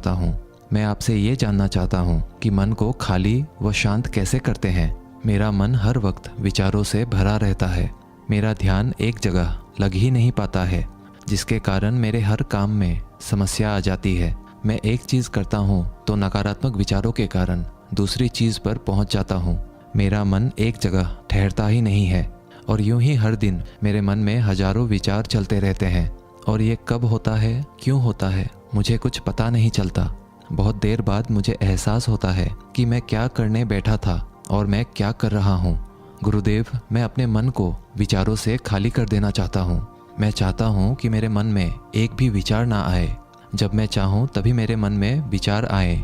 चाहता हूँ। मैं आपसे ये जानना चाहता हूँ कि मन को खाली व शांत कैसे करते हैं। मेरा मन हर वक्त विचारों से भरा रहता है। मेरा ध्यान एक जगह लग ही नहीं पाता है, जिसके कारण मेरे हर काम में समस्या आ जाती है। मैं एक चीज़ करता हूँ तो नकारात्मक विचारों के कारण दूसरी चीज़ पर पहुँच जाता हूँ। मेरा मन एक जगह ठहरता ही नहीं है और यूं ही हर दिन मेरे मन में हजारों विचार चलते रहते हैं। और ये कब होता है, क्यों होता है, मुझे कुछ पता नहीं चलता। बहुत देर बाद मुझे एहसास होता है कि मैं क्या करने बैठा था और मैं क्या कर रहा हूँ। गुरुदेव, मैं अपने मन को विचारों से खाली कर देना चाहता हूँ। मैं चाहता हूँ कि मेरे मन में एक भी विचार ना आए। जब मैं चाहूँ तभी मेरे मन में विचार आए।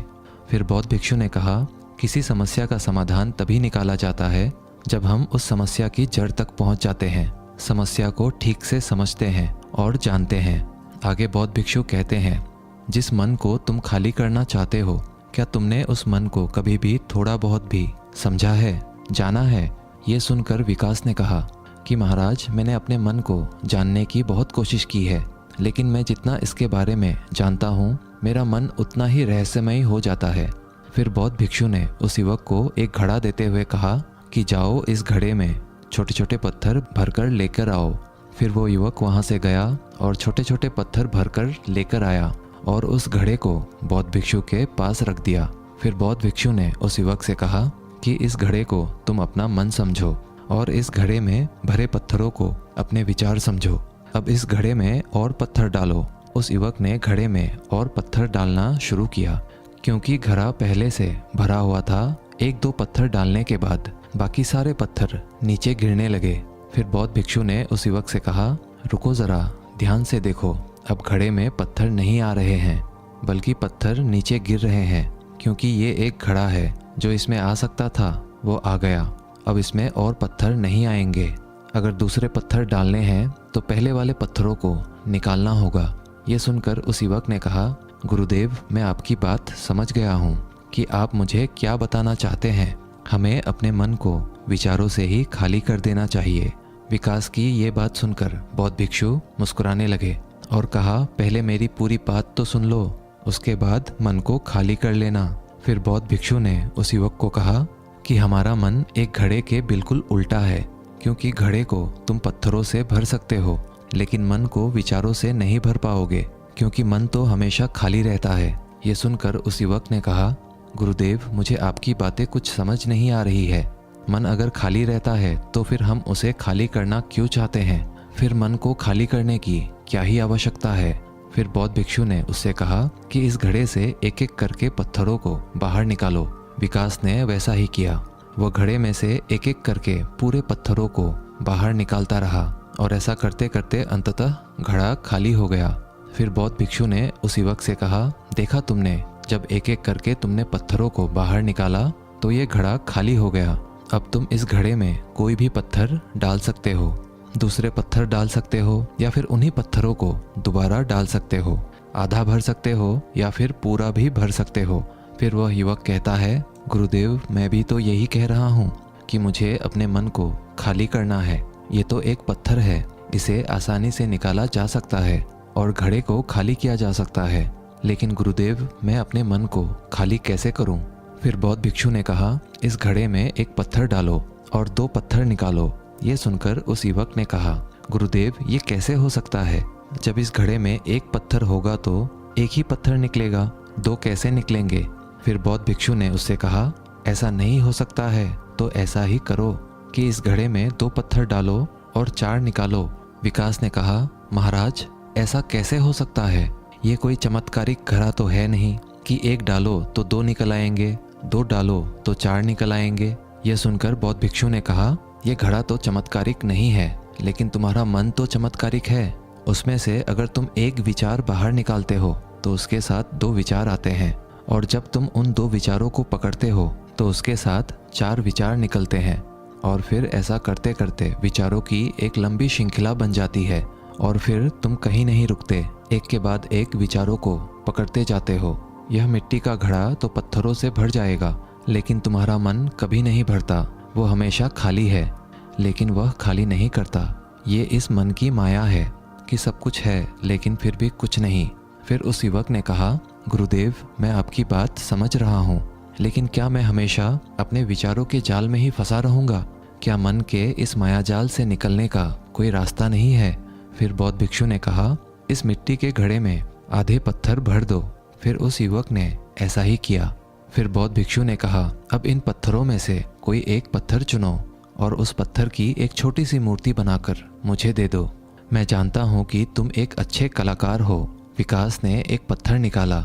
फिर बौद्ध भिक्षु ने कहा, किसी समस्या का समाधान तभी निकाला जाता है जब हम उस समस्या की जड़ तक पहुँच जाते हैं, समस्या को ठीक से समझते हैं और जानते हैं। आगे बौद्ध भिक्षु कहते हैं, जिस मन को तुम खाली करना चाहते हो, क्या तुमने उस मन को कभी भी थोड़ा बहुत भी समझा है, जाना है? ये सुनकर विकास ने कहा कि महाराज, मैंने अपने मन को जानने की बहुत कोशिश की है, लेकिन मैं जितना इसके बारे में जानता हूँ, मेरा मन उतना ही रहस्यमयी हो जाता है। फिर बौद्ध भिक्षु ने उस युवक को एक घड़ा देते हुए कहा कि जाओ, इस घड़े में छोटे छोटे पत्थर भरकर लेकर आओ। फिर वो युवक वहाँ से गया और छोटे छोटे पत्थर भरकर लेकर आया और उस घड़े को बौद्ध भिक्षु के पास रख दिया। फिर बौद्ध भिक्षु ने उस युवक से कहा कि इस घड़े को तुम अपना मन समझो और इस घड़े में भरे पत्थरों को अपने विचार समझो। अब इस घड़े में और पत्थर डालो। उस युवक ने घड़े में और पत्थर डालना शुरू किया। क्योंकि घड़ा पहले से भरा हुआ था, एक दो पत्थर डालने के बाद बाकी सारे पत्थर नीचे गिरने लगे। फिर बौद्ध भिक्षु ने उस युवक से कहा, रुको ज़रा, ध्यान से देखो। अब घड़े में पत्थर नहीं आ रहे हैं, बल्कि पत्थर नीचे गिर रहे हैं। क्योंकि ये एक घड़ा है, जो इसमें आ सकता था वो आ गया। अब इसमें और पत्थर नहीं आएंगे। अगर दूसरे पत्थर डालने हैं तो पहले वाले पत्थरों को निकालना होगा। ये सुनकर उस युवक ने कहा, गुरुदेव, मैं आपकी बात समझ गया हूँ कि आप मुझे क्या बताना चाहते हैं। हमें अपने मन को विचारों से ही खाली कर देना चाहिए। विकास की ये बात सुनकर बौद्ध भिक्षु मुस्कुराने लगे और कहा, पहले मेरी पूरी बात तो सुन लो, उसके बाद मन को खाली कर लेना। फिर बौद्ध भिक्षु ने उस युवक को कहा कि हमारा मन एक घड़े के बिल्कुल उल्टा है। क्योंकि घड़े को तुम पत्थरों से भर सकते हो, लेकिन मन को विचारों से नहीं भर पाओगे, क्योंकि मन तो हमेशा खाली रहता है। ये सुनकर उस युवक ने कहा, गुरुदेव, मुझे आपकी बातें कुछ समझ नहीं आ रही है। मन अगर खाली रहता है तो फिर हम उसे खाली करना क्यों चाहते हैं? फिर मन को खाली करने की क्या ही आवश्यकता है? फिर बौद्ध भिक्षु ने उससे कहा कि इस घड़े से एक एक करके पत्थरों को बाहर निकालो। विकास ने वैसा ही किया। वो घड़े में से एक एक करके पूरे पत्थरों को बाहर निकालता रहा और ऐसा करते करते अंततः घड़ा खाली हो गया। फिर बौद्ध भिक्षु ने उस युवक से कहा, देखा तुमने, जब एक एक करके तुमने पत्थरों को बाहर निकाला तो ये घड़ा खाली हो गया। अब तुम इस घड़े में कोई भी पत्थर डाल सकते हो, दूसरे पत्थर डाल सकते हो, या फिर उन्हीं पत्थरों को दोबारा डाल सकते हो। आधा भर सकते हो या फिर पूरा भी भर सकते हो। फिर वह युवक कहता है, गुरुदेव, मैं भी तो यही कह रहा हूँ कि मुझे अपने मन को खाली करना है। ये तो एक पत्थर है, इसे आसानी से निकाला जा सकता है और घड़े को खाली किया जा सकता है, लेकिन गुरुदेव, मैं अपने मन को खाली कैसे करूं? फिर बौद्ध भिक्षु ने कहा, इस घड़े में एक पत्थर डालो और दो पत्थर निकालो। ये सुनकर उस युवक ने कहा, गुरुदेव, ये कैसे हो सकता है? जब इस घड़े में एक पत्थर होगा तो एक ही पत्थर निकलेगा, दो कैसे निकलेंगे? फिर बौद्ध भिक्षु ने उससे कहा, ऐसा नहीं हो सकता है तो ऐसा ही करो कि इस घड़े में दो पत्थर डालो और चार निकालो। विकास ने कहा, महाराज, ऐसा कैसे हो सकता है? ये कोई चमत्कारिक घड़ा तो है नहीं कि एक डालो तो दो निकल आएंगे, दो डालो तो चार निकल आएंगे। यह सुनकर बौद्ध भिक्षु ने कहा, यह घड़ा तो चमत्कारिक नहीं है, लेकिन तुम्हारा मन तो चमत्कारिक है। उसमें से अगर तुम एक विचार बाहर निकालते हो तो उसके साथ दो विचार आते हैं, और जब तुम उन दो विचारों को पकड़ते हो तो उसके साथ चार विचार निकलते हैं, और फिर ऐसा करते करते विचारों की एक लंबी श्रृंखला बन जाती है, और फिर तुम कहीं नहीं रुकते, एक के बाद एक विचारों को पकड़ते जाते हो। यह मिट्टी का घड़ा तो पत्थरों से भर जाएगा, लेकिन तुम्हारा मन कभी नहीं भरता, वो हमेशा खाली है, लेकिन वह खाली नहीं करता। ये इस मन की माया है कि सब कुछ है लेकिन फिर भी कुछ नहीं। फिर उस युवक ने कहा, गुरुदेव, मैं आपकी बात समझ रहा हूँ, लेकिन क्या मैं हमेशा अपने विचारों के जाल में ही फंसा रहूँगा? क्या मन के इस मायाजाल से निकलने का कोई रास्ता नहीं है? फिर बौद्ध भिक्षु ने कहा, इस मिट्टी के घड़े में आधे पत्थर भर दो। फिर उस युवक ने ऐसा ही किया। फिर बौद्ध भिक्षु ने कहा, अब इन पत्थरों में से कोई एक पत्थर चुनो और उस पत्थर की एक छोटी सी मूर्ति बनाकर मुझे दे दो। मैं जानता हूँ कि तुम एक अच्छे कलाकार हो। विकास ने एक पत्थर निकाला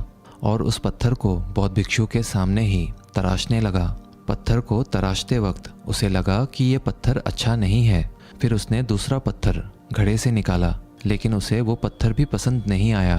और उस पत्थर को बौद्ध भिक्षु के सामने ही तराशने लगा। पत्थर को तराशते वक्त उसे लगा कि ये पत्थर अच्छा नहीं है। फिर उसने दूसरा पत्थर घड़े से निकाला, लेकिन उसे वो पत्थर भी पसंद नहीं आया।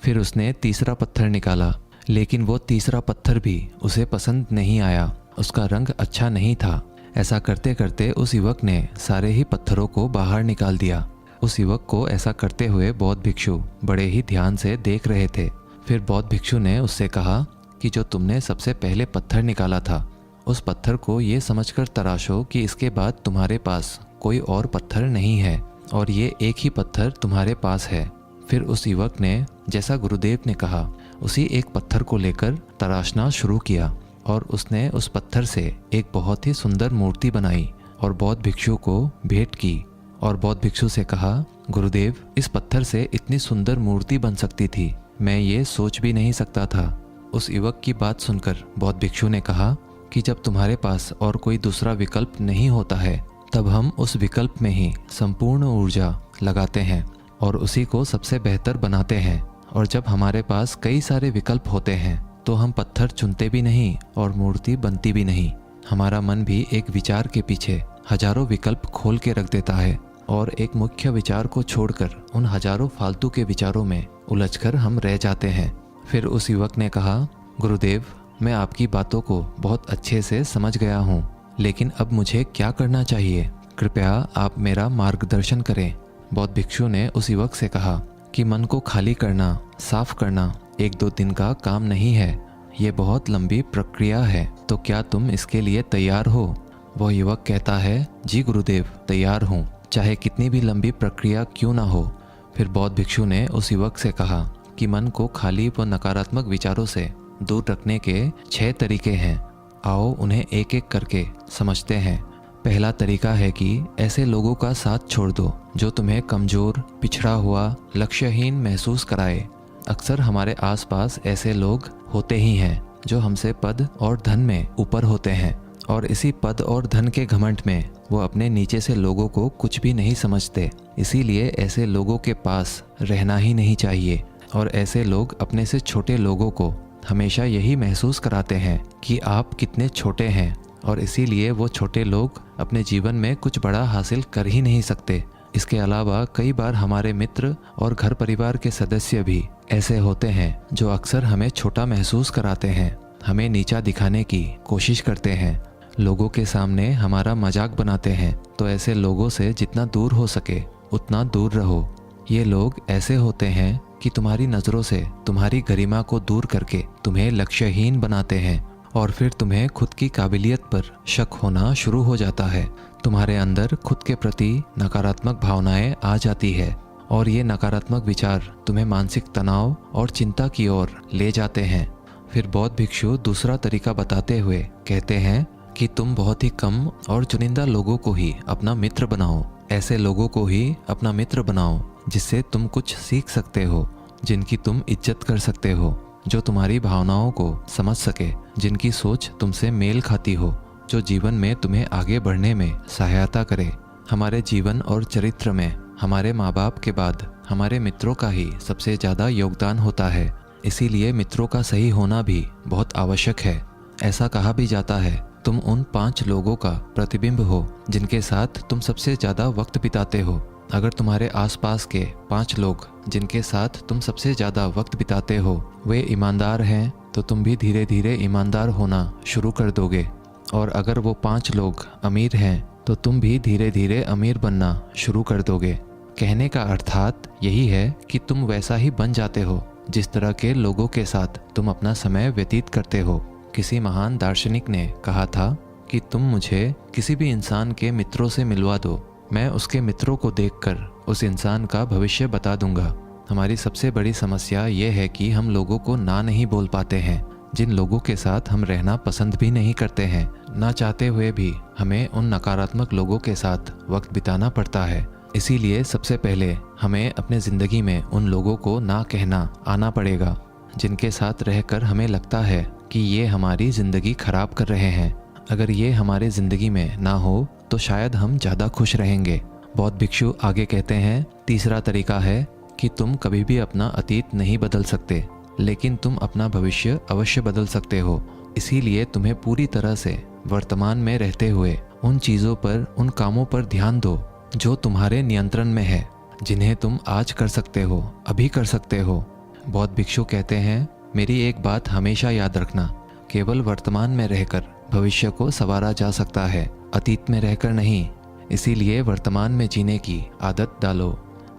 फिर उसने तीसरा पत्थर निकाला, लेकिन वो तीसरा पत्थर भी उसे पसंद नहीं आया। उसका रंग अच्छा नहीं था। ऐसा करते करते उस युवक ने सारे ही पत्थरों को बाहर निकाल दिया। उस युवक को ऐसा करते हुए बौद्ध भिक्षु बड़े ही ध्यान से देख रहे थे। फिर बौद्ध भिक्षु ने उससे कहा कि जो तुमने सबसे पहले पत्थर निकाला था, उस पत्थर को ये समझकर तराशो कि इसके बाद तुम्हारे पास कोई और पत्थर नहीं है और ये एक ही पत्थर तुम्हारे पास है। फिर उस युवक ने जैसा गुरुदेव ने कहा उसी एक पत्थर को लेकर तराशना शुरू किया और उसने उस पत्थर से एक बहुत ही सुंदर मूर्ति बनाई और बौद्ध भिक्षु को भेंट की। और बौद्ध भिक्षु से कहा, गुरुदेव, इस पत्थर से इतनी सुंदर मूर्ति बन सकती थी, मैं ये सोच भी नहीं सकता था। उस युवक की बात सुनकर बौद्ध भिक्षु ने कहा कि जब तुम्हारे पास और कोई दूसरा विकल्प नहीं होता है, तब हम उस विकल्प में ही संपूर्ण ऊर्जा लगाते हैं और उसी को सबसे बेहतर बनाते हैं। और जब हमारे पास कई सारे विकल्प होते हैं तो हम पत्थर चुनते भी नहीं और मूर्ति बनती भी नहीं। हमारा मन भी एक विचार के पीछे हजारों विकल्प खोल के रख देता है और एक मुख्य विचार को छोड़कर उन हजारों फालतू के विचारों में उलझकर हम रह जाते हैं। फिर उस युवक ने कहा, गुरुदेव, मैं आपकी बातों को बहुत अच्छे से समझ गया हूँ, लेकिन अब मुझे क्या करना चाहिए? कृपया आप मेरा मार्गदर्शन करें। बौद्ध भिक्षु ने उस युवक से कहा कि मन को खाली करना, साफ करना 1-2 दिन का काम नहीं है, ये बहुत लंबी प्रक्रिया है। तो क्या तुम इसके लिए तैयार हो? वह युवक कहता है, जी गुरुदेव, तैयार हूँ, चाहे कितनी भी लंबी प्रक्रिया क्यों ना हो। फिर बौद्ध भिक्षु ने उस युवक से कहा कि मन को खाली व नकारात्मक विचारों से दूर रखने के 6 तरीके हैं। आओ उन्हें एक एक करके समझते हैं। पहला तरीका है कि ऐसे लोगों का साथ छोड़ दो जो तुम्हें कमज़ोर, पिछड़ा हुआ, लक्ष्यहीन महसूस कराए। अक्सर हमारे आसपास ऐसे लोग होते ही हैं जो हमसे पद और धन में ऊपर होते हैं और इसी पद और धन के घमंड में वो अपने नीचे से लोगों को कुछ भी नहीं समझते। इसीलिए ऐसे लोगों के पास रहना ही नहीं चाहिए। और ऐसे लोग अपने से छोटे लोगों को हमेशा यही महसूस कराते हैं कि आप कितने छोटे हैं और इसीलिए वो छोटे लोग अपने जीवन में कुछ बड़ा हासिल कर ही नहीं सकते। इसके अलावा कई बार हमारे मित्र और घर परिवार के सदस्य भी ऐसे होते हैं जो अक्सर हमें छोटा महसूस कराते हैं, हमें नीचा दिखाने की कोशिश करते हैं, लोगों के सामने हमारा मजाक बनाते हैं। तो ऐसे लोगों से जितना दूर हो सके उतना दूर रहो। ये लोग ऐसे होते हैं कि तुम्हारी नज़रों से तुम्हारी गरिमा को दूर करके तुम्हें लक्ष्यहीन बनाते हैं और फिर तुम्हें खुद की काबिलियत पर शक होना शुरू हो जाता है। तुम्हारे अंदर खुद के प्रति नकारात्मक भावनाएं आ जाती है और ये नकारात्मक विचार तुम्हें मानसिक तनाव और चिंता की ओर ले जाते हैं। फिर बौद्ध भिक्षु दूसरा तरीका बताते हुए कहते हैं कि तुम बहुत ही कम और चुनिंदा लोगों को ही अपना मित्र बनाओ। ऐसे लोगों को ही अपना मित्र बनाओ जिससे तुम कुछ सीख सकते हो, जिनकी तुम इज्जत कर सकते हो, जो तुम्हारी भावनाओं को समझ सके, जिनकी सोच तुमसे मेल खाती हो, जो जीवन में तुम्हें आगे बढ़ने में सहायता करे। हमारे जीवन और चरित्र में हमारे माँ बाप के बाद हमारे मित्रों का ही सबसे ज़्यादा योगदान होता है। इसीलिए मित्रों का सही होना भी बहुत आवश्यक है। ऐसा कहा भी जाता है, तुम उन 5 लोगों का प्रतिबिंब हो जिनके साथ तुम सबसे ज़्यादा वक्त बिताते हो। अगर तुम्हारे आसपास के 5 लोग जिनके साथ तुम सबसे ज़्यादा वक्त बिताते हो वे ईमानदार हैं, तो तुम भी धीरे धीरे ईमानदार होना शुरू कर दोगे। और अगर वो 5 लोग अमीर हैं तो तुम भी धीरे धीरे अमीर बनना शुरू कर दोगे। कहने का अर्थात यही है कि तुम वैसा ही बन जाते हो जिस तरह के लोगों के साथ तुम अपना समय व्यतीत करते हो। किसी महान दार्शनिक ने कहा था कि तुम मुझे किसी भी इंसान के मित्रों से मिलवा दो, मैं उसके मित्रों को देखकर उस इंसान का भविष्य बता दूंगा। हमारी सबसे बड़ी समस्या ये है कि हम लोगों को ना नहीं बोल पाते हैं, जिन लोगों के साथ हम रहना पसंद भी नहीं करते हैं। ना चाहते हुए भी हमें उन नकारात्मक लोगों के साथ वक्त बिताना पड़ता है। इसीलिए सबसे पहले हमें अपने ज़िंदगी में उन लोगों को ना कहना आना पड़ेगा, जिनके साथ रहकर हमें लगता है कि ये हमारी ज़िंदगी खराब कर रहे हैं। अगर ये हमारे ज़िंदगी में ना हो तो शायद हम ज़्यादा खुश रहेंगे। बौद्ध भिक्षु आगे कहते हैं, तीसरा तरीका है कि तुम कभी भी अपना अतीत नहीं बदल सकते, लेकिन तुम अपना भविष्य अवश्य बदल सकते हो। इसीलिए तुम्हें पूरी तरह से वर्तमान में रहते हुए उन चीज़ों पर, उन कामों पर ध्यान दो जो तुम्हारे नियंत्रण में है, जिन्हें तुम आज कर सकते हो, अभी कर सकते हो। बौद्ध भिक्षु कहते हैं, मेरी एक बात हमेशा याद रखना, केवल वर्तमान में रहकर भविष्य को संवारा जा सकता है, अतीत में रहकर नहीं। इसीलिए वर्तमान में जीने की आदत डालो।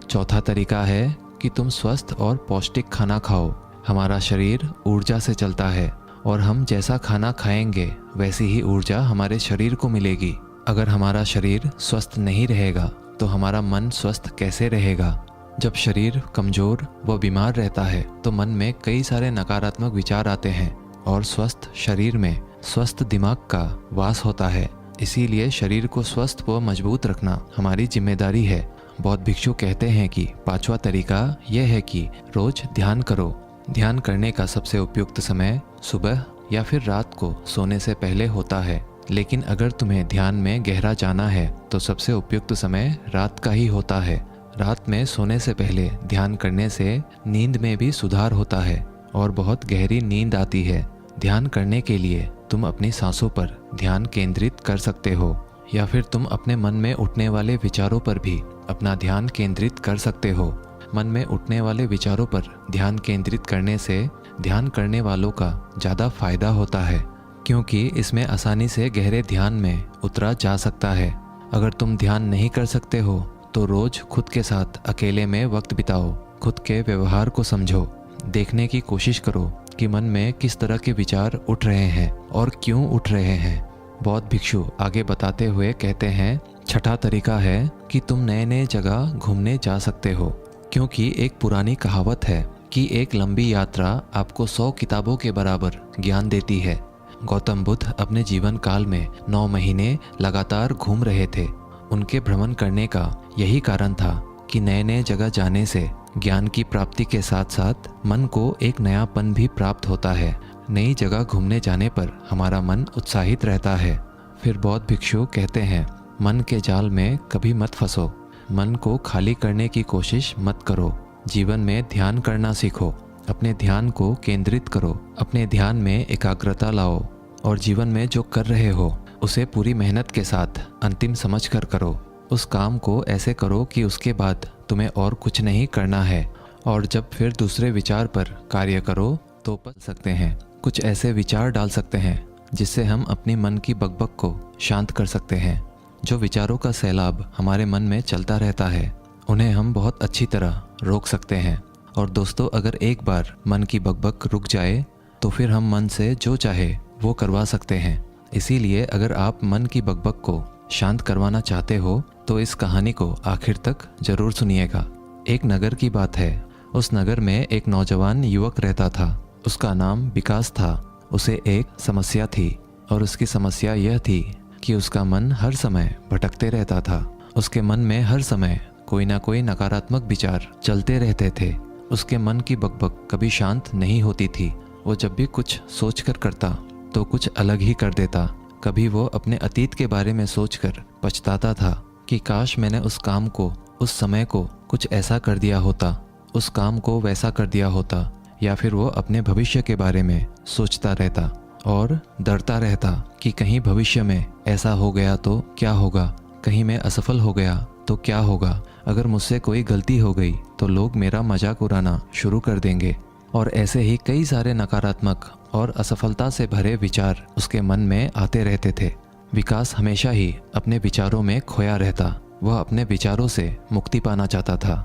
चौथा तरीका है कि तुम स्वस्थ और पौष्टिक खाना खाओ। हमारा शरीर ऊर्जा से चलता है और हम जैसा खाना खाएंगे वैसी ही ऊर्जा हमारे शरीर को मिलेगी। अगर हमारा शरीर स्वस्थ नहीं रहेगा तो हमारा मन स्वस्थ कैसे रहेगा? जब शरीर कमज़ोर व बीमार रहता है तो मन में कई सारे नकारात्मक विचार आते हैं और स्वस्थ शरीर में स्वस्थ दिमाग का वास होता है। इसीलिए शरीर को स्वस्थ व मजबूत रखना हमारी जिम्मेदारी है। बौद्ध भिक्षु कहते हैं कि पांचवा तरीका यह है कि रोज ध्यान करो। ध्यान करने का सबसे उपयुक्त समय सुबह या फिर रात को सोने से पहले होता है, लेकिन अगर तुम्हें ध्यान में गहरा जाना है तो सबसे उपयुक्त समय रात का ही होता है। रात में सोने से पहले ध्यान करने से नींद में भी सुधार होता है और बहुत गहरी नींद आती है। ध्यान करने के लिए तुम अपनी सांसों पर ध्यान केंद्रित कर सकते हो, या फिर तुम अपने मन में उठने वाले विचारों पर भी अपना ध्यान केंद्रित कर सकते हो। मन में उठने वाले विचारों पर ध्यान केंद्रित करने से ध्यान करने वालों का ज़्यादा फायदा होता है, क्योंकि इसमें आसानी से गहरे ध्यान में उतरा जा सकता है। अगर तुम ध्यान नहीं कर सकते हो तो रोज खुद के साथ अकेले में वक्त बिताओ। खुद के व्यवहार को समझो, देखने की कोशिश करो कि मन में किस तरह के विचार उठ रहे हैं और क्यों उठ रहे हैं। बौद्ध भिक्षु आगे बताते हुए कहते हैं, छठा तरीका है कि तुम नए नए जगह घूमने जा सकते हो, क्योंकि एक पुरानी कहावत है कि एक लंबी यात्रा आपको 100 किताबों के बराबर ज्ञान देती है। गौतम बुद्ध अपने जीवन काल में 9 महीने लगातार घूम रहे थे। उनके भ्रमण करने का यही कारण था कि नए नए जगह जाने से ज्ञान की प्राप्ति के साथ साथ मन को एक नयापन भी प्राप्त होता है। नई जगह घूमने जाने पर हमारा मन उत्साहित रहता है। फिर बौद्ध भिक्षु कहते हैं, मन के जाल में कभी मत फंसो। मन को खाली करने की कोशिश मत करो। जीवन में ध्यान करना सीखो। अपने ध्यान को केंद्रित करो। अपने ध्यान में एकाग्रता लाओ और जीवन में जो कर रहे हो उसे पूरी मेहनत के साथ अंतिम समझ कर करो। उस काम को ऐसे करो कि उसके बाद तुम्हें और कुछ नहीं करना है, और जब फिर दूसरे विचार पर कार्य करो तो बदल सकते हैं। कुछ ऐसे विचार डाल सकते हैं जिससे हम अपनी मन की बकबक को शांत कर सकते हैं। जो विचारों का सैलाब हमारे मन में चलता रहता है उन्हें हम बहुत अच्छी तरह रोक सकते हैं। और दोस्तों, अगर एक बार मन की बकबक रुक जाए तो फिर हम मन से जो चाहे वो करवा सकते हैं। इसीलिए अगर आप मन की बकबक को शांत करवाना चाहते हो तो इस कहानी को आखिर तक जरूर सुनिएगा। एक नगर की बात है। उस नगर में एक नौजवान युवक रहता था। उसका नाम विकास था। उसे एक समस्या थी और उसकी समस्या यह थी कि उसका मन हर समय भटकते रहता था। उसके मन में हर समय कोई ना कोई नकारात्मक विचार चलते रहते थे। उसके मन की बकबक कभी शांत नहीं होती थी। वो जब भी कुछ सोचकर करता तो कुछ अलग ही कर देता। कभी वो अपने अतीत के बारे में सोचकर पछताता था कि काश मैंने उस काम को, उस समय को कुछ ऐसा कर दिया होता, उस काम को वैसा कर दिया होता। या फिर वो अपने भविष्य के बारे में सोचता रहता और डरता रहता कि कहीं भविष्य में ऐसा हो गया तो क्या होगा, कहीं मैं असफल हो गया तो क्या होगा, अगर मुझसे कोई गलती हो गई तो लोग मेरा मजाक उड़ाना शुरू कर देंगे। और ऐसे ही कई सारे नकारात्मक और असफलता से भरे विचार उसके मन में आते रहते थे। विकास हमेशा ही अपने विचारों में खोया रहता। वह अपने विचारों से मुक्ति पाना चाहता था।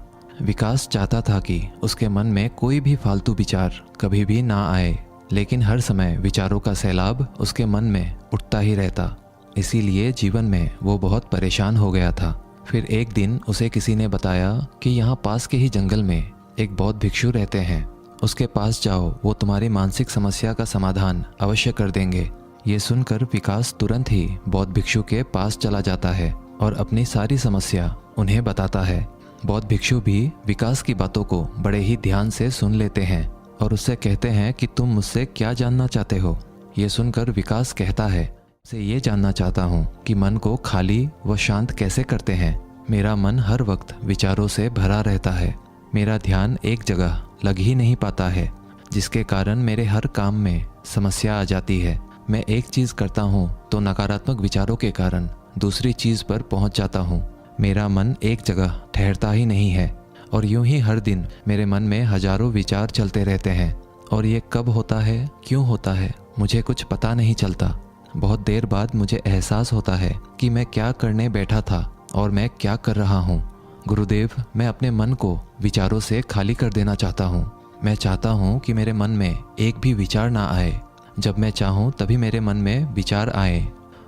विकास चाहता था कि उसके मन में कोई भी फालतू विचार कभी भी ना आए, लेकिन हर समय विचारों का सैलाब उसके मन में उठता ही रहता। इसीलिए जीवन में वो बहुत परेशान हो गया था। फिर एक दिन उसे किसी ने बताया कि यहाँ पास के ही जंगल में एक बौद्ध भिक्षु रहते हैं, उसके पास जाओ, वो तुम्हारी मानसिक समस्या का समाधान अवश्य कर देंगे। ये सुनकर विकास तुरंत ही बौद्ध भिक्षु के पास चला जाता है और अपनी सारी समस्या उन्हें बताता है। बौद्ध भिक्षु भी विकास की बातों को बड़े ही ध्यान से सुन लेते हैं और उससे कहते हैं कि तुम मुझसे क्या जानना चाहते हो। ये सुनकर विकास कहता है, से ये जानना चाहता हूँ कि मन को खाली व शांत कैसे करते हैं। मेरा मन हर वक्त विचारों से भरा रहता है। मेरा ध्यान एक जगह लग ही नहीं पाता है, जिसके कारण मेरे हर काम में समस्या आ जाती है। मैं एक चीज़ करता हूँ तो नकारात्मक विचारों के कारण दूसरी चीज़ पर पहुँच जाता हूँ। मेरा मन एक जगह ठहरता ही नहीं है और यूं ही हर दिन मेरे मन में हजारों विचार चलते रहते हैं और ये कब होता है, क्यों होता है, मुझे कुछ पता नहीं चलता। बहुत देर बाद मुझे एहसास होता है कि मैं क्या करने बैठा था और मैं क्या कर रहा हूँ। गुरुदेव, मैं अपने मन को विचारों से खाली कर देना चाहता हूँ। मैं चाहता हूँ कि मेरे मन में एक भी विचार ना आए। जब मैं चाहूँ तभी मेरे मन में विचार आए।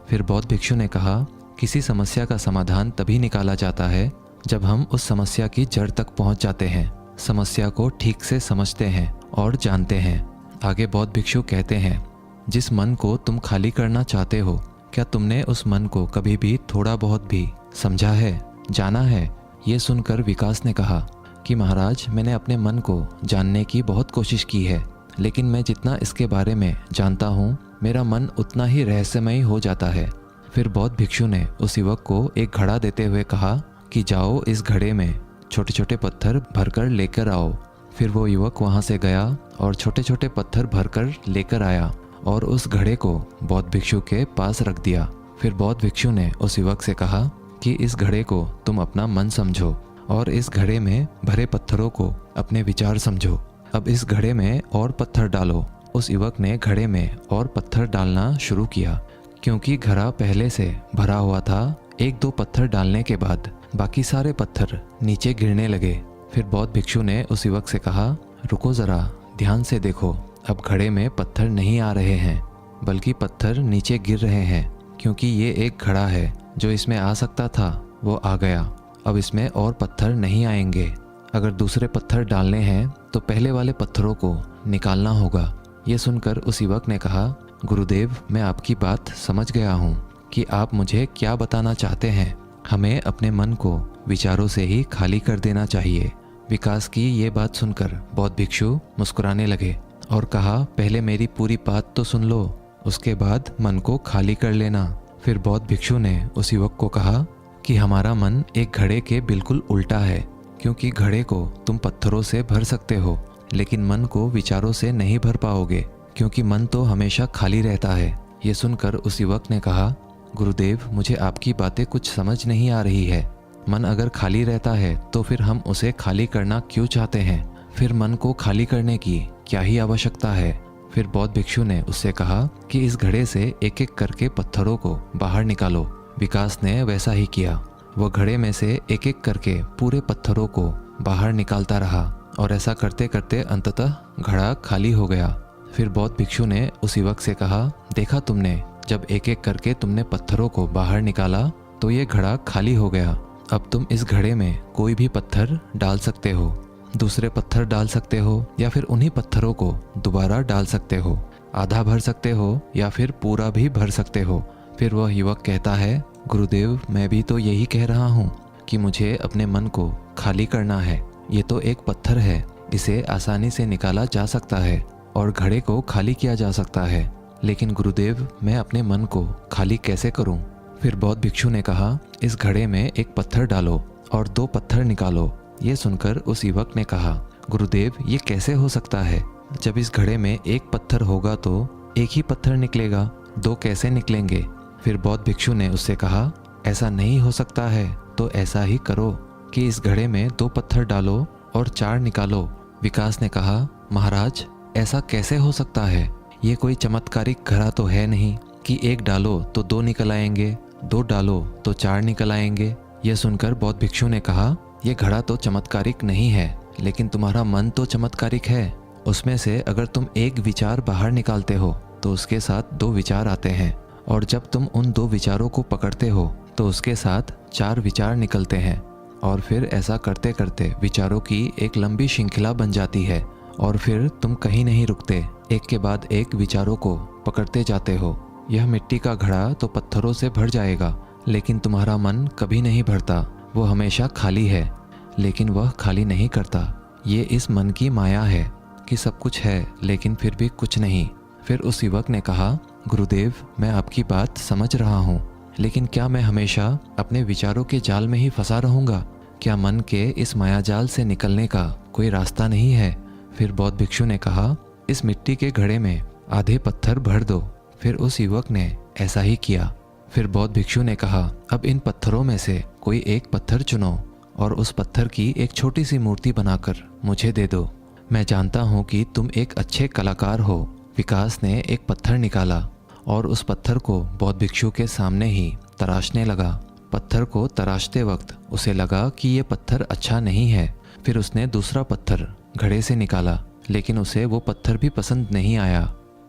फिर बौद्ध भिक्षु ने कहा, किसी समस्या का समाधान तभी निकाला जाता है जब हम उस समस्या की जड़ तक पहुँच जाते हैं, समस्या को ठीक से समझते हैं और जानते हैं। आगे बौद्ध भिक्षु कहते हैं, जिस मन को तुम खाली करना चाहते हो, क्या तुमने उस मन को कभी भी थोड़ा बहुत भी समझा है, जाना है? ये सुनकर विकास ने कहा कि महाराज, मैंने अपने मन को जानने की बहुत कोशिश की है, लेकिन मैं जितना इसके बारे में जानता हूँ, मेरा मन उतना ही रहस्यमयी हो जाता है। फिर बौद्ध भिक्षु ने उस युवक को एक घड़ा देते हुए कहा कि जाओ, इस घड़े में छोटे छोटे पत्थर भरकर लेकर आओ। फिर वो युवक वहाँ से गया और छोटे छोटे पत्थर भरकर लेकर आया और उस घड़े को बौद्ध भिक्षु के पास रख दिया। फिर बौद्ध भिक्षु ने उस युवक से कहा कि इस घड़े को तुम अपना मन समझो और इस घड़े में भरे पत्थरों को अपने विचार समझो। अब इस घड़े में और पत्थर डालो। उस युवक ने घड़े में और पत्थर डालना शुरू किया। क्योंकि घड़ा पहले से भरा हुआ था, एक दो पत्थर डालने के बाद बाकी सारे पत्थर नीचे गिरने लगे। फिर बौद्ध भिक्षु ने उस युवक से कहा, रुको ज़रा, ध्यान से देखो। अब घड़े में पत्थर नहीं आ रहे हैं, बल्कि पत्थर नीचे गिर रहे हैं, क्योंकि ये एक घड़ा है। जो इसमें आ सकता था वो आ गया। अब इसमें और पत्थर नहीं आएंगे। अगर दूसरे पत्थर डालने हैं तो पहले वाले पत्थरों को निकालना होगा। ये सुनकर उस युवक ने कहा, गुरुदेव, मैं आपकी बात समझ गया हूँ कि आप मुझे क्या बताना चाहते हैं। हमें अपने मन को विचारों से ही खाली कर देना चाहिए। विकास की ये बात सुनकर बौद्ध भिक्षु मुस्कुराने लगे और कहा, पहले मेरी पूरी बात तो सुन लो, उसके बाद मन को खाली कर लेना। फिर बौद्ध भिक्षु ने उस युवक को कहा कि हमारा मन एक घड़े के बिल्कुल उल्टा है, क्योंकि घड़े को तुम पत्थरों से भर सकते हो, लेकिन मन को विचारों से नहीं भर पाओगे, क्योंकि मन तो हमेशा खाली रहता है। ये सुनकर उस युवक ने कहा, गुरुदेव, मुझे आपकी बातें कुछ समझ नहीं आ रही है। मन अगर खाली रहता है तो फिर हम उसे खाली करना क्यों चाहते हैं? फिर मन को खाली करने की क्या ही आवश्यकता है? फिर बौद्ध भिक्षु ने उससे कहा कि इस घड़े से एक एक करके पत्थरों को बाहर निकालो। विकास ने वैसा ही किया। वह घड़े में से एक एक करके पूरे पत्थरों को बाहर निकालता रहा और ऐसा करते करते अंततः घड़ा खाली हो गया। फिर बौद्ध भिक्षु ने उस युवक से कहा, देखा तुमने, जब एक एक करके तुमने पत्थरों को बाहर निकाला तो ये घड़ा खाली हो गया। अब तुम इस घड़े में कोई भी पत्थर डाल सकते हो, दूसरे पत्थर डाल सकते हो या फिर उन्हीं पत्थरों को दोबारा डाल सकते हो। आधा भर सकते हो या फिर पूरा भी भर सकते हो। फिर वह युवक कहता है, गुरुदेव, मैं भी तो यही कह रहा हूँ कि मुझे अपने मन को खाली करना है। ये तो एक पत्थर है, इसे आसानी से निकाला जा सकता है और घड़े को खाली किया जा सकता है, लेकिन गुरुदेव, मैं अपने मन को खाली कैसे करूं? फिर बौद्ध भिक्षु ने कहा, इस घड़े में एक पत्थर डालो और दो पत्थर निकालो। ये सुनकर उस युवक ने कहा, गुरुदेव, ये कैसे हो सकता है? जब इस घड़े में एक पत्थर होगा तो एक ही पत्थर निकलेगा, दो कैसे निकलेंगे? फिर बौद्ध भिक्षु ने उससे कहा, ऐसा नहीं हो सकता है तो ऐसा ही करो कि इस घड़े में दो पत्थर डालो और चार निकालो। विकास ने कहा, महाराज, ऐसा कैसे हो सकता है? ये कोई चमत्कारिक घड़ा तो है नहीं कि एक डालो तो दो निकल आएंगे, दो डालो तो चार निकल आएंगे। यह सुनकर बौद्ध भिक्षु ने कहा, यह घड़ा तो चमत्कारिक नहीं है, लेकिन तुम्हारा मन तो चमत्कारिक है। उसमें से अगर तुम एक विचार बाहर निकालते हो तो उसके साथ दो विचार आते हैं, और जब तुम उन दो विचारों को पकड़ते हो तो उसके साथ चार विचार निकलते हैं, और फिर ऐसा करते करते विचारों की एक लंबी श्रृंखला बन जाती है और फिर तुम कहीं नहीं रुकते, एक के बाद एक विचारों को पकड़ते जाते हो। यह मिट्टी का घड़ा तो पत्थरों से भर जाएगा, लेकिन तुम्हारा मन कभी नहीं भरता। वो हमेशा खाली है, लेकिन वह खाली नहीं करता। ये इस मन की माया है कि सब कुछ है लेकिन फिर भी कुछ नहीं। फिर उस युवक ने कहा, गुरुदेव, मैं आपकी बात समझ रहा हूँ, लेकिन क्या मैं हमेशा अपने विचारों के जाल में ही फंसा रहूँगा? क्या मन के इस मायाजाल से निकलने का कोई रास्ता नहीं है? फिर बौद्ध भिक्षु ने कहा, इस मिट्टी के घड़े में आधे पत्थर भर दो। फिर उस युवक ने ऐसा ही किया। फिर बौद्ध भिक्षु ने कहा, अब इन पत्थरों में से कोई एक पत्थर चुनो और उस पत्थर की एक छोटी सी मूर्ति बनाकर मुझे दे दो। मैं जानता हूँ कि तुम एक अच्छे कलाकार हो। विकास ने एक पत्थर निकाला और उस पत्थर को बौद्ध भिक्षु के सामने ही तराशने लगा। पत्थर को तराशते वक्त उसे लगा कि ये पत्थर अच्छा नहीं है। फिर उसने दूसरा पत्थर घड़े से निकाला, लेकिन उसे वो पत्थर भी पसंद नहीं आया।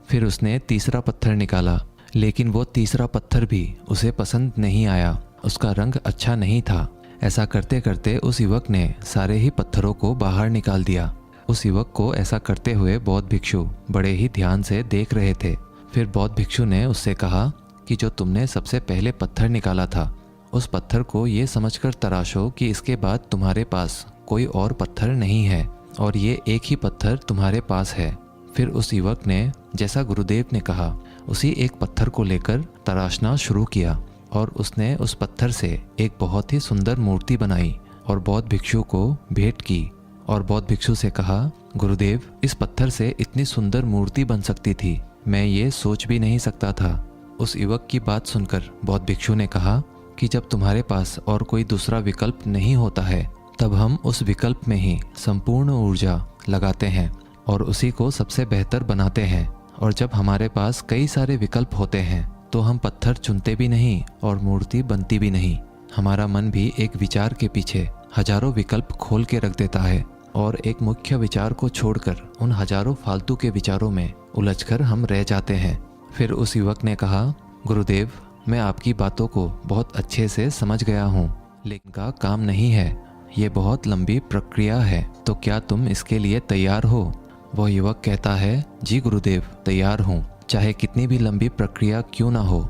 फिर उसने तीसरा पत्थर निकाला, लेकिन वो तीसरा पत्थर भी उसे पसंद नहीं आया। उसका रंग अच्छा नहीं था। ऐसा करते करते उस युवक ने सारे ही पत्थरों को बाहर निकाल दिया। उस युवक को ऐसा करते हुए बौद्ध भिक्षु बड़े ही ध्यान से देख रहे थे। फिर बौद्ध भिक्षु ने उससे कहा कि जो तुमने सबसे पहले पत्थर निकाला था, उस पत्थर को ये समझकर तराशो कि इसके बाद तुम्हारे पास कोई और पत्थर नहीं है और ये एक ही पत्थर तुम्हारे पास है। फिर उस युवक ने जैसा गुरुदेव ने कहा उसी एक पत्थर को लेकर तराशना शुरू किया और उसने उस पत्थर से एक बहुत ही सुंदर मूर्ति बनाई और बौद्ध भिक्षु को भेंट की। और बौद्ध भिक्षु से कहा, गुरुदेव, इस पत्थर से इतनी सुंदर मूर्ति बन सकती थी, मैं ये सोच भी नहीं सकता था। उस युवक की बात सुनकर बौद्ध भिक्षु ने कहा कि जब तुम्हारे पास और कोई दूसरा विकल्प नहीं होता है, तब हम उस विकल्प में ही संपूर्ण ऊर्जा लगाते हैं और उसी को सबसे बेहतर बनाते हैं। और जब हमारे पास कई सारे विकल्प होते हैं तो हम पत्थर चुनते भी नहीं और मूर्ति बनती भी नहीं। हमारा मन भी एक विचार के पीछे हजारों विकल्प खोल के रख देता है और एक मुख्य विचार को छोड़कर उन हजारों फालतू के विचारों में उलझकर हम रह जाते हैं। फिर उस युवक ने कहा, गुरुदेव, मैं आपकी बातों को बहुत अच्छे से समझ गया हूँ, लेकिन का काम नहीं है। ये बहुत लंबी प्रक्रिया है, तो क्या तुम इसके लिए तैयार हो? वह युवक कहता है, जी गुरुदेव, तैयार हूँ, चाहे कितनी भी लंबी प्रक्रिया क्यों ना हो।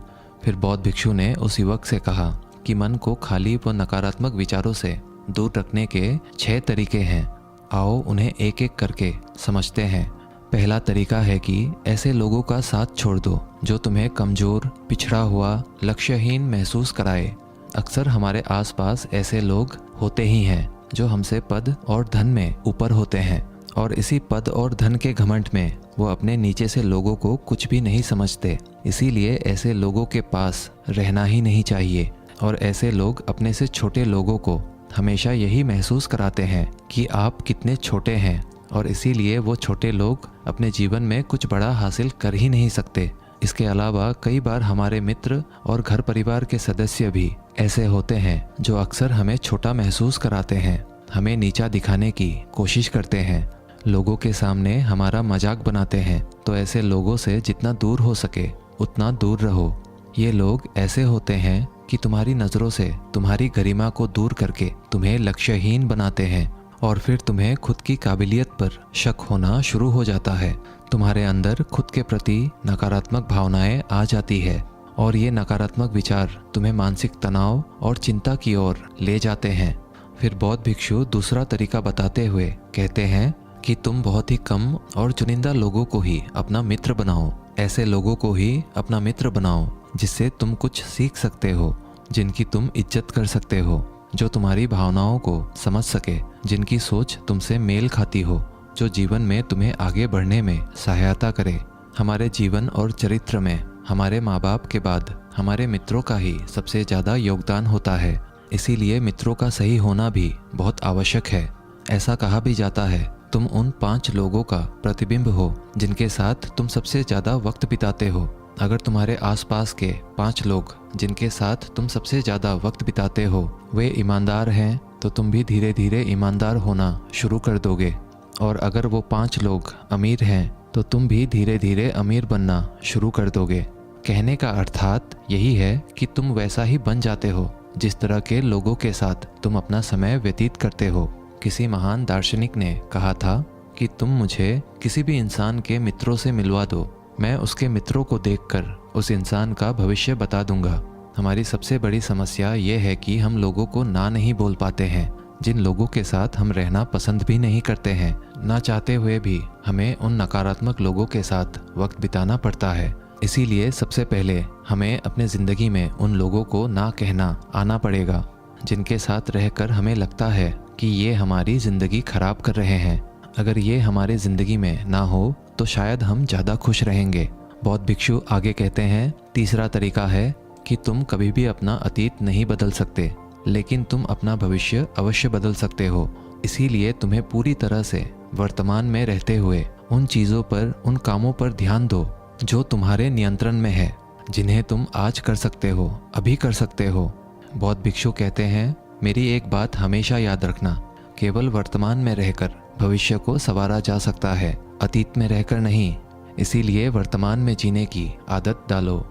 फिर बौद्ध भिक्षु ने उस युवक से कहा कि मन को खाली व नकारात्मक विचारों से दूर रखने के 6 तरीके हैं। आओ उन्हें एक एक करके समझते हैं। पहला तरीका है कि ऐसे लोगों का साथ छोड़ दो जो तुम्हें कमज़ोर, पिछड़ा हुआ, लक्ष्यहीन महसूस कराए। अक्सर हमारे आसपास ऐसे लोग होते ही हैं जो हमसे पद और धन में ऊपर होते हैं और इसी पद और धन के घमंड में वो अपने नीचे से लोगों को कुछ भी नहीं समझते। इसीलिए ऐसे लोगों के पास रहना ही नहीं चाहिए। और ऐसे लोग अपने से छोटे लोगों को हमेशा यही महसूस कराते हैं कि आप कितने छोटे हैं और इसीलिए वो छोटे लोग अपने जीवन में कुछ बड़ा हासिल कर ही नहीं सकते। इसके अलावा कई बार हमारे मित्र और घर परिवार के सदस्य भी ऐसे होते हैं जो अक्सर हमें छोटा महसूस कराते हैं, हमें नीचा दिखाने की कोशिश करते हैं, लोगों के सामने हमारा मजाक बनाते हैं। तो ऐसे लोगों से जितना दूर हो सके उतना दूर रहो। ये लोग ऐसे होते हैं कि तुम्हारी नज़रों से तुम्हारी गरिमा को दूर करके तुम्हें लक्ष्यहीन बनाते हैं और फिर तुम्हें खुद की काबिलियत पर शक होना शुरू हो जाता है। तुम्हारे अंदर खुद के प्रति नकारात्मक भावनाएं आ जाती है और ये नकारात्मक विचार तुम्हें मानसिक तनाव और चिंता की ओर ले जाते हैं। फिर बौद्ध भिक्षु दूसरा तरीका बताते हुए कहते हैं कि तुम बहुत ही कम और चुनिंदा लोगों को ही अपना मित्र बनाओ। ऐसे लोगों को ही अपना मित्र बनाओ जिससे तुम कुछ सीख सकते हो, जिनकी तुम इज्जत कर सकते हो, जो तुम्हारी भावनाओं को समझ सके, जिनकी सोच तुमसे मेल खाती हो, जो जीवन में तुम्हें आगे बढ़ने में सहायता करे। हमारे जीवन और चरित्र में हमारे माँ बाप के बाद हमारे मित्रों का ही सबसे ज़्यादा योगदान होता है। इसीलिए मित्रों का सही होना भी बहुत आवश्यक है। ऐसा कहा भी जाता है, तुम उन 5 लोगों का प्रतिबिंब हो जिनके साथ तुम सबसे ज़्यादा वक्त बिताते हो। अगर तुम्हारे आसपास के 5 लोग जिनके साथ तुम सबसे ज़्यादा वक्त बिताते हो वे ईमानदार हैं, तो तुम भी धीरे धीरे ईमानदार होना शुरू कर दोगे। और अगर वो 5 लोग अमीर हैं तो तुम भी धीरे धीरे अमीर बनना शुरू कर दोगे। कहने का अर्थात यही है कि तुम वैसा ही बन जाते हो जिस तरह के लोगों के साथ तुम अपना समय व्यतीत करते हो। किसी महान दार्शनिक ने कहा था कि तुम मुझे किसी भी इंसान के मित्रों से मिलवा दो, मैं उसके मित्रों को देखकर उस इंसान का भविष्य बता दूंगा। हमारी सबसे बड़ी समस्या ये है कि हम लोगों को ना नहीं बोल पाते हैं। जिन लोगों के साथ हम रहना पसंद भी नहीं करते हैं, ना चाहते हुए भी हमें उन नकारात्मक लोगों के साथ वक्त बिताना पड़ता है। इसीलिए सबसे पहले हमें अपने ज़िंदगी में उन लोगों को ना कहना आना पड़ेगा जिनके साथ रहकर हमें लगता है कि ये हमारी ज़िंदगी खराब कर रहे हैं। अगर ये हमारी ज़िंदगी में ना हो तो शायद हम ज़्यादा खुश रहेंगे। बौद्ध भिक्षु आगे कहते हैं, तीसरा तरीका है कि तुम कभी भी अपना अतीत नहीं बदल सकते, लेकिन तुम अपना भविष्य अवश्य बदल सकते हो। इसीलिए तुम्हें पूरी तरह से वर्तमान में रहते हुए उन चीज़ों पर, उन कामों पर ध्यान दो जो तुम्हारे नियंत्रण में है, जिन्हें तुम आज कर सकते हो, अभी कर सकते हो। बौद्ध भिक्षु कहते हैं, मेरी एक बात हमेशा याद रखना, केवल वर्तमान में रहकर भविष्य को संवारा जा सकता है, अतीत में रहकर नहीं। इसीलिए वर्तमान में जीने की आदत डालो।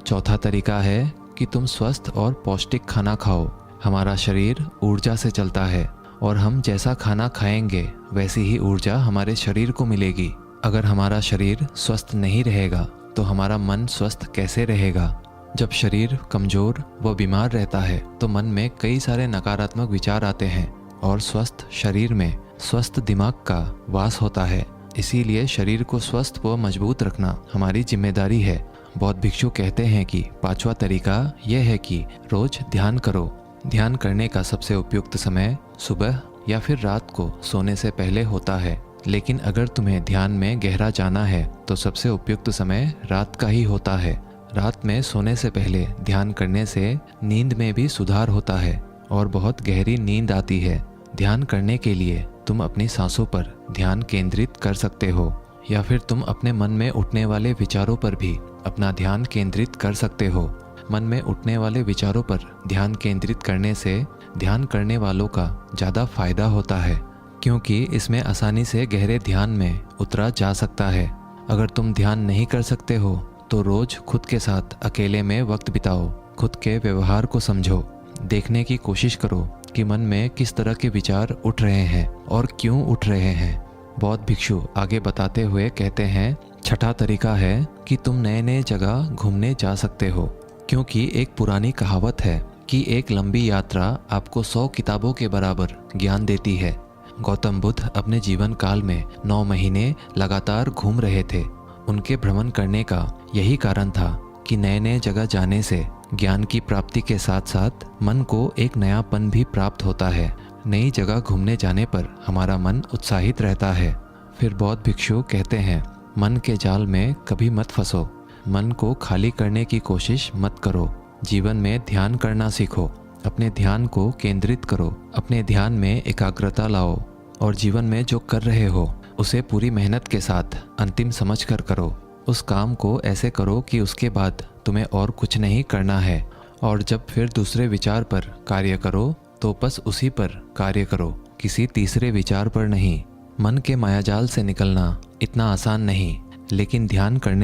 चौथा तरीका है कि तुम स्वस्थ और पौष्टिक खाना खाओ। हमारा शरीर ऊर्जा से चलता है और हम जैसा खाना खाएंगे वैसी ही ऊर्जा हमारे शरीर को मिलेगी। अगर हमारा शरीर स्वस्थ नहीं रहेगा तो हमारा मन स्वस्थ कैसे रहेगा। जब शरीर कमज़ोर व बीमार रहता है तो मन में कई सारे नकारात्मक विचार आते हैं और स्वस्थ शरीर में स्वस्थ दिमाग का वास होता है। इसीलिए शरीर को स्वस्थ व मजबूत रखना हमारी जिम्मेदारी है। बौद्ध भिक्षु कहते हैं कि पांचवा तरीका यह है कि रोज ध्यान करो। ध्यान करने का सबसे उपयुक्त समय सुबह या फिर रात को सोने से पहले होता है, लेकिन अगर तुम्हें ध्यान में गहरा जाना है तो सबसे उपयुक्त समय रात का ही होता है। रात में सोने से पहले ध्यान करने से नींद में भी सुधार होता है और बहुत गहरी नींद आती है। ध्यान करने के लिए तुम अपनी सांसों पर ध्यान केंद्रित कर सकते हो या फिर तुम अपने मन में उठने वाले विचारों पर भी अपना ध्यान केंद्रित कर सकते हो। मन में उठने वाले विचारों पर ध्यान केंद्रित करने से ध्यान करने वालों का ज़्यादा फायदा होता है, क्योंकि इसमें आसानी से गहरे ध्यान में उतरा जा सकता है। अगर तुम ध्यान नहीं कर सकते हो तो रोज खुद के साथ अकेले में वक्त बिताओ। खुद के व्यवहार को समझो, देखने की कोशिश करो कि मन में किस तरह के विचार उठ रहे हैं और क्यों उठ रहे हैं। बौद्ध भिक्षु आगे बताते हुए कहते हैं, छठा तरीका है कि तुम नए नए जगह घूमने जा सकते हो, क्योंकि एक पुरानी कहावत है कि एक लंबी यात्रा आपको 100 किताबों के बराबर ज्ञान देती है। गौतम बुद्ध अपने जीवन काल में 9 महीने लगातार घूम रहे थे। उनके भ्रमण करने का यही कारण था कि नए नए जगह जाने से ज्ञान की प्राप्ति के साथ साथ मन को एक नयापन भी प्राप्त होता है। नई जगह घूमने जाने पर हमारा मन उत्साहित रहता है। फिर बौद्ध भिक्षु कहते हैं, मन के जाल में कभी मत फंसो, मन को खाली करने की कोशिश मत करो। जीवन में ध्यान करना सीखो, अपने ध्यान को केंद्रित करो, अपने ध्यान में एकाग्रता लाओ और जीवन में जो कर रहे हो उसे पूरी मेहनत के साथ अंतिम समझकर करो। उस काम को ऐसे करो कि उसके बाद तुम्हें और कुछ नहीं करना है, और जब फिर दूसरे विचार पर कार्य करो तो बस उसी पर कार्य करो, किसी तीसरे विचार पर नहीं। मन के मायाजाल से निकलना इतना आसान नहीं, लेकिन ध्यान करने